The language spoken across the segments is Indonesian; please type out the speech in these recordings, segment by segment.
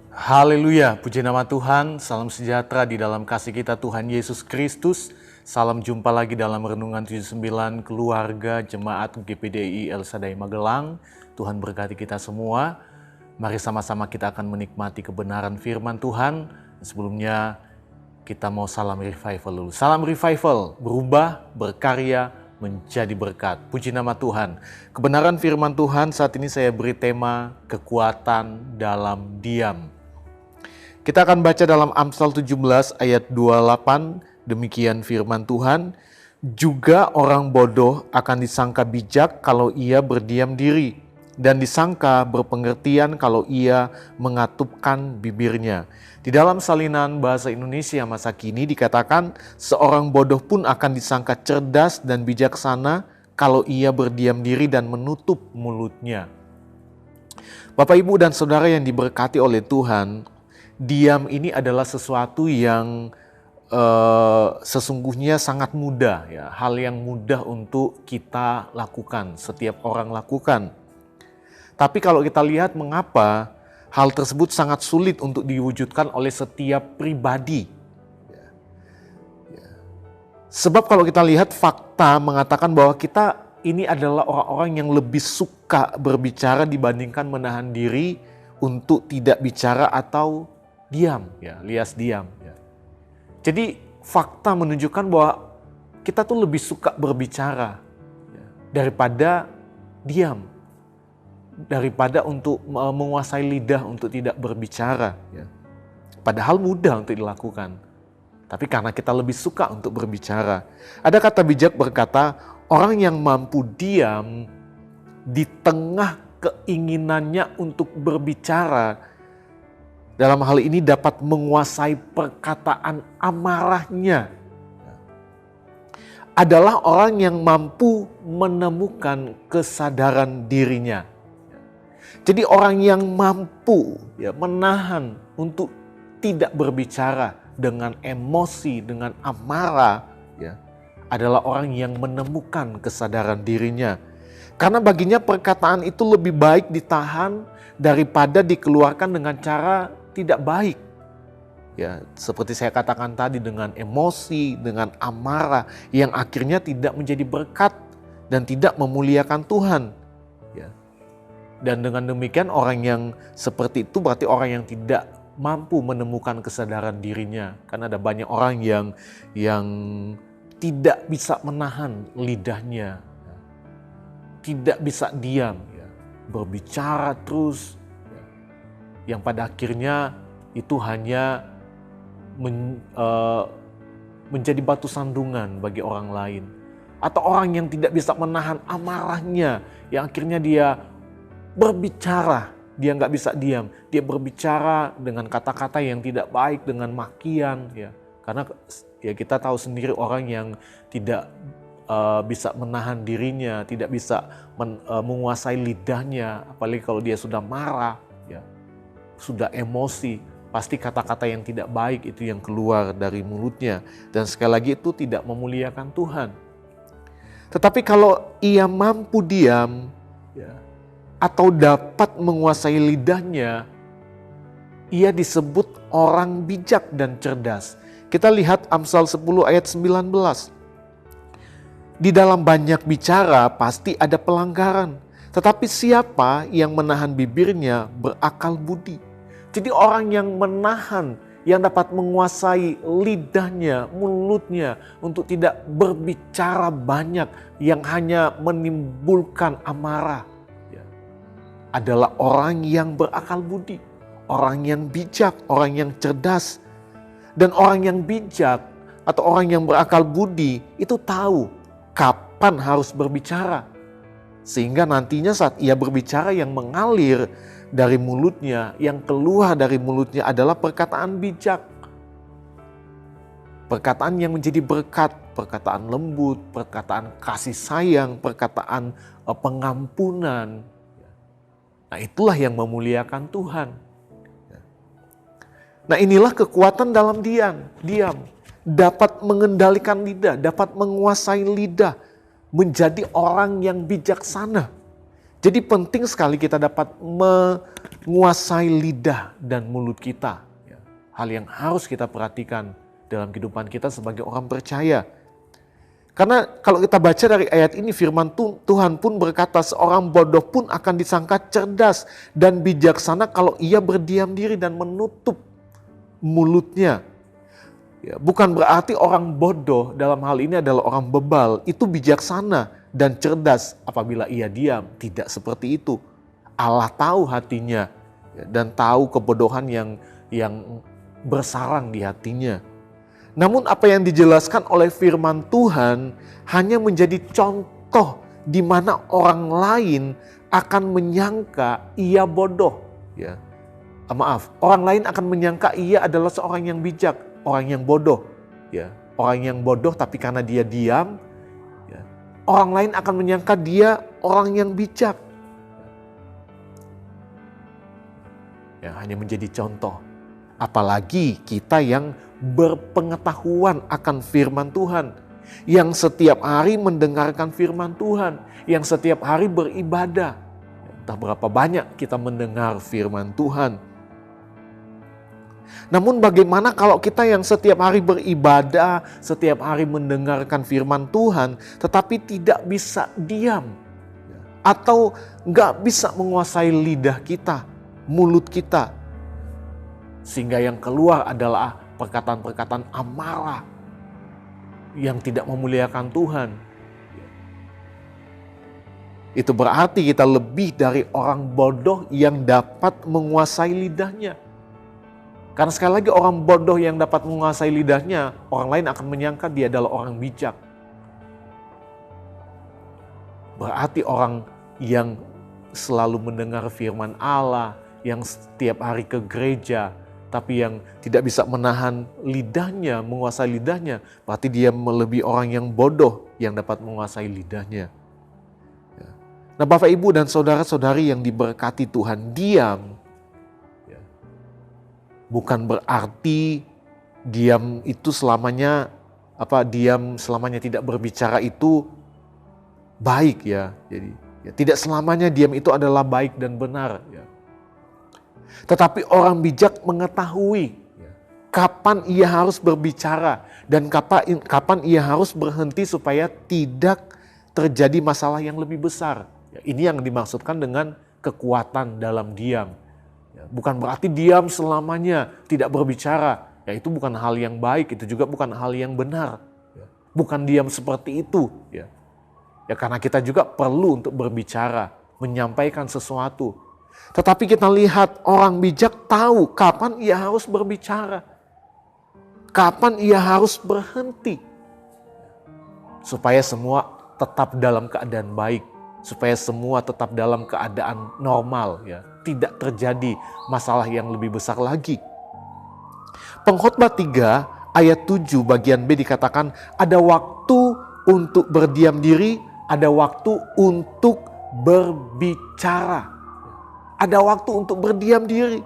Haleluya, puji nama Tuhan, salam sejahtera di dalam kasih kita Tuhan Yesus Kristus. Salam jumpa lagi dalam Renungan 79 Keluarga Jemaat GPDI El Shaddai Magelang. Tuhan berkati kita semua. Mari sama-sama kita akan menikmati kebenaran firman Tuhan. Sebelumnya kita mau salam revival dulu. Salam revival, berubah, berkarya, menjadi berkat. Puji nama Tuhan. Kebenaran firman Tuhan saat ini saya beri tema kekuatan dalam diam. Kita akan baca dalam Amsal 17 ayat 28, demikian firman Tuhan. Juga orang bodoh akan disangka bijak kalau ia berdiam diri, dan disangka berpengertian kalau ia mengatupkan bibirnya. Di dalam salinan bahasa Indonesia masa kini dikatakan, seorang bodoh pun akan disangka cerdas dan bijaksana kalau ia berdiam diri dan menutup mulutnya. Bapak, Ibu, dan Saudara yang diberkati oleh Tuhan, diam ini adalah sesuatu yang sesungguhnya sangat mudah, ya, hal yang mudah untuk kita lakukan, setiap orang lakukan. Tapi kalau kita lihat mengapa hal tersebut sangat sulit untuk diwujudkan oleh setiap pribadi. Sebab kalau kita lihat fakta mengatakan bahwa kita ini adalah orang-orang yang lebih suka berbicara dibandingkan menahan diri untuk tidak bicara atau diam, ya, alias diam. Ya. Jadi fakta menunjukkan bahwa kita tuh lebih suka berbicara, ya, daripada diam, daripada untuk menguasai lidah untuk tidak berbicara. Ya. Padahal mudah untuk dilakukan, tapi karena kita lebih suka untuk berbicara. Ada kata bijak berkata, orang yang mampu diam di tengah keinginannya untuk berbicara, dalam hal ini dapat menguasai perkataan amarahnya, adalah orang yang mampu menemukan kesadaran dirinya. Jadi orang yang mampu, ya, menahan untuk tidak berbicara dengan emosi, dengan amarah, ya, adalah orang yang menemukan kesadaran dirinya. Karena baginya perkataan itu lebih baik ditahan daripada dikeluarkan dengan cara tidak baik. Ya, seperti saya katakan tadi, dengan emosi, dengan amarah yang akhirnya tidak menjadi berkat dan tidak memuliakan Tuhan. Ya. Dan dengan demikian orang yang seperti itu berarti orang yang tidak mampu menemukan kesadaran dirinya. Karena ada banyak orang yang tidak bisa menahan lidahnya, tidak bisa diam, ya, berbicara terus, ya, yang pada akhirnya itu hanya menjadi batu sandungan bagi orang lain. Atau orang yang tidak bisa menahan amarahnya, yang akhirnya dia berbicara, dia nggak bisa diam, dia berbicara dengan kata-kata yang tidak baik, dengan makian, ya. Karena ya kita tahu sendiri orang yang tidak bisa menahan dirinya, tidak bisa menguasai lidahnya, apalagi kalau dia sudah marah, ya, sudah emosi, pasti kata-kata yang tidak baik itu yang keluar dari mulutnya. Dan sekali lagi itu tidak memuliakan Tuhan. Tetapi kalau ia mampu diam, ya, atau dapat menguasai lidahnya, ia disebut orang bijak dan cerdas. Kita lihat Amsal 10 ayat 19. Di dalam banyak bicara pasti ada pelanggaran, tetapi siapa yang menahan bibirnya berakal budi. Jadi orang yang menahan, yang dapat menguasai lidahnya, mulutnya untuk tidak berbicara banyak yang hanya menimbulkan amarah, adalah orang yang berakal budi, orang yang bijak, orang yang cerdas. Dan orang yang bijak atau orang yang berakal budi itu tahu kapan harus berbicara. Sehingga nantinya saat ia berbicara yang mengalir dari mulutnya, yang keluar dari mulutnya adalah perkataan bijak. Perkataan yang menjadi berkat, perkataan lembut, perkataan kasih sayang, perkataan pengampunan. Nah, itulah yang memuliakan Tuhan. Nah, inilah kekuatan dalam diam. Dapat mengendalikan lidah, dapat menguasai lidah, menjadi orang yang bijaksana. Jadi penting sekali kita dapat menguasai lidah dan mulut kita. Hal yang harus kita perhatikan dalam kehidupan kita sebagai orang percaya. Karena kalau kita baca dari ayat ini, firman Tuhan pun berkata, seorang bodoh pun akan disangka cerdas dan bijaksana kalau ia berdiam diri dan menutup mulutnya. Ya, bukan berarti orang bodoh dalam hal ini adalah orang bebal, itu bijaksana dan cerdas apabila ia diam. Tidak seperti itu. Allah tahu hatinya dan tahu kebodohan yang bersarang di hatinya. Namun apa yang dijelaskan oleh firman Tuhan hanya menjadi contoh di mana orang lain akan menyangka ia bodoh. Ya. Orang lain akan menyangka ia adalah seorang yang bijak, orang yang bodoh. Ya. Orang yang bodoh tapi karena dia diam, ya. Orang lain akan menyangka dia orang yang bijak. Ya, hanya menjadi contoh. Apalagi kita yang berpengetahuan akan firman Tuhan, yang setiap hari mendengarkan firman Tuhan, yang setiap hari beribadah. Entah berapa banyak kita mendengar firman Tuhan. Namun bagaimana kalau kita yang setiap hari beribadah, setiap hari mendengarkan firman Tuhan, tetapi tidak bisa diam, atau nggak bisa menguasai lidah kita, mulut kita, sehingga yang keluar adalah perkataan-perkataan amarah yang tidak memuliakan Tuhan. Itu berarti kita lebih dari orang bodoh yang dapat menguasai lidahnya. Karena sekali lagi orang bodoh yang dapat menguasai lidahnya, orang lain akan menyangka dia adalah orang bijak. Berarti orang yang selalu mendengar firman Allah, yang setiap hari ke gereja, tapi yang tidak bisa menahan lidahnya, menguasai lidahnya, berarti dia melebihi orang yang bodoh yang dapat menguasai lidahnya. Nah, Bapak, Ibu, dan saudara-saudari yang diberkati Tuhan, diam bukan berarti diam itu selamanya tidak berbicara itu baik ya. Jadi tidak selamanya diam itu adalah baik dan benar ya. Tetapi orang bijak mengetahui kapan ia harus berbicara dan kapan ia harus berhenti supaya tidak terjadi masalah yang lebih besar. Ini yang dimaksudkan dengan kekuatan dalam diam. Bukan berarti diam selamanya tidak berbicara. Itu bukan hal yang baik, itu juga bukan hal yang benar. Bukan diam seperti itu. Ya, karena kita juga perlu untuk berbicara, menyampaikan sesuatu. Tetapi kita lihat orang bijak tahu kapan ia harus berbicara. Kapan ia harus berhenti. Supaya semua tetap dalam keadaan baik. Supaya semua tetap dalam keadaan normal. Ya. Tidak terjadi masalah yang lebih besar lagi. Pengkhotbah 3 ayat 7 bagian B dikatakan ada waktu untuk berdiam diri, ada waktu untuk berbicara. Ada waktu untuk berdiam diri.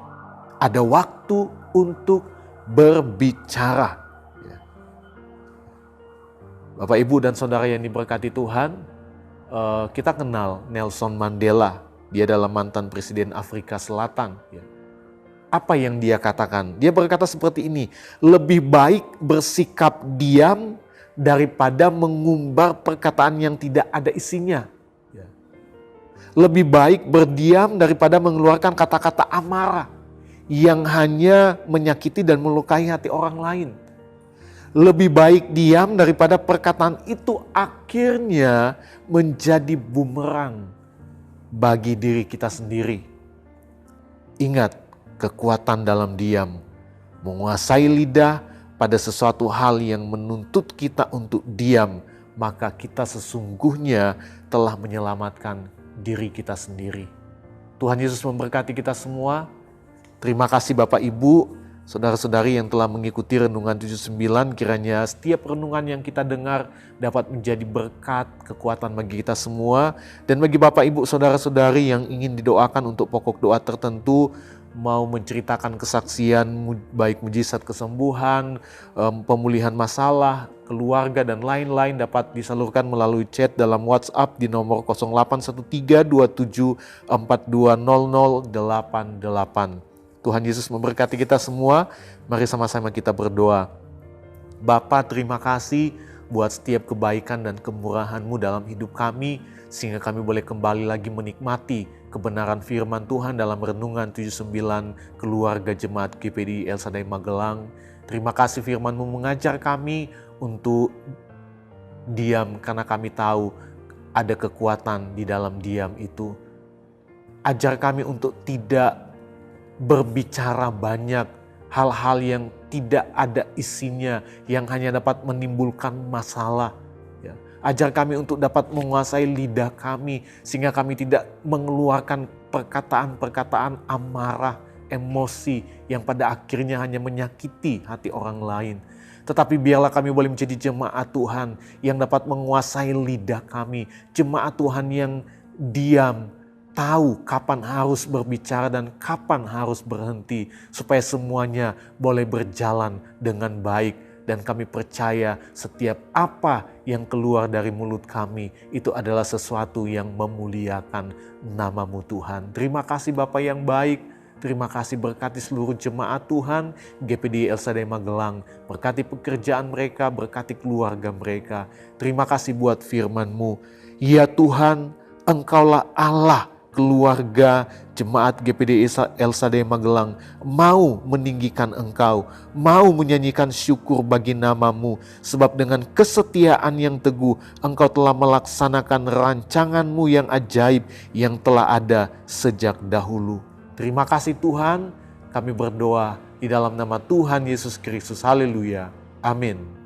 Ada waktu untuk berbicara. Bapak, Ibu, dan saudara yang diberkati Tuhan, kita kenal Nelson Mandela. Dia adalah mantan presiden Afrika Selatan. Apa yang dia katakan? Dia berkata seperti ini, lebih baik bersikap diam daripada mengumbar perkataan yang tidak ada isinya. Lebih baik berdiam daripada mengeluarkan kata-kata amarah yang hanya menyakiti dan melukai hati orang lain. Lebih baik diam daripada perkataan itu akhirnya menjadi bumerang bagi diri kita sendiri. Ingat, kekuatan dalam diam, menguasai lidah pada sesuatu hal yang menuntut kita untuk diam, maka kita sesungguhnya telah menyelamatkan diri kita sendiri. Tuhan Yesus memberkati kita semua. Terima kasih Bapak, Ibu, saudara-saudari yang telah mengikuti Renungan 79. Kiranya setiap renungan yang kita dengar dapat menjadi berkat, kekuatan bagi kita semua. Dan bagi Bapak, Ibu, saudara-saudari yang ingin didoakan untuk pokok doa tertentu, mau menceritakan kesaksian baik mujizat kesembuhan, pemulihan masalah, keluarga dan lain-lain dapat disalurkan melalui chat dalam WhatsApp di nomor 081327420088. Tuhan Yesus memberkati kita semua. Mari sama-sama kita berdoa. Bapa, terima kasih buat setiap kebaikan dan kemurahan-Mu dalam hidup kami, sehingga kami boleh kembali lagi menikmati kebenaran firman Tuhan dalam Renungan 79 Keluarga Jemaat GPDI El Shaddai Magelang. Terima kasih firman-Mu mengajar kami untuk diam karena kami tahu ada kekuatan di dalam diam itu. Ajar kami untuk tidak berbicara banyak hal-hal yang tidak ada isinya, yang hanya dapat menimbulkan masalah. Ajar kami untuk dapat menguasai lidah kami, sehingga kami tidak mengeluarkan perkataan-perkataan amarah, emosi yang pada akhirnya hanya menyakiti hati orang lain. Tetapi biarlah kami boleh menjadi jemaat Tuhan yang dapat menguasai lidah kami. Jemaat Tuhan yang diam, tahu kapan harus berbicara dan kapan harus berhenti, supaya semuanya boleh berjalan dengan baik. Dan kami percaya setiap apa yang keluar dari mulut kami itu adalah sesuatu yang memuliakan nama-Mu Tuhan. Terima kasih Bapa yang baik. Terima kasih, berkati seluruh jemaat Tuhan GPDI El Shaddai Magelang. Berkati pekerjaan mereka, berkati keluarga mereka. Terima kasih buat firman-Mu. Ya Tuhan, Engkaulah Allah keluarga jemaat GPDI El Shaddai Magelang mau meninggikan Engkau, mau menyanyikan syukur bagi nama-Mu, sebab dengan kesetiaan yang teguh Engkau telah melaksanakan rancangan-Mu yang ajaib yang telah ada sejak dahulu. Terima kasih Tuhan, kami berdoa di dalam nama Tuhan Yesus Kristus. Haleluya. Amin.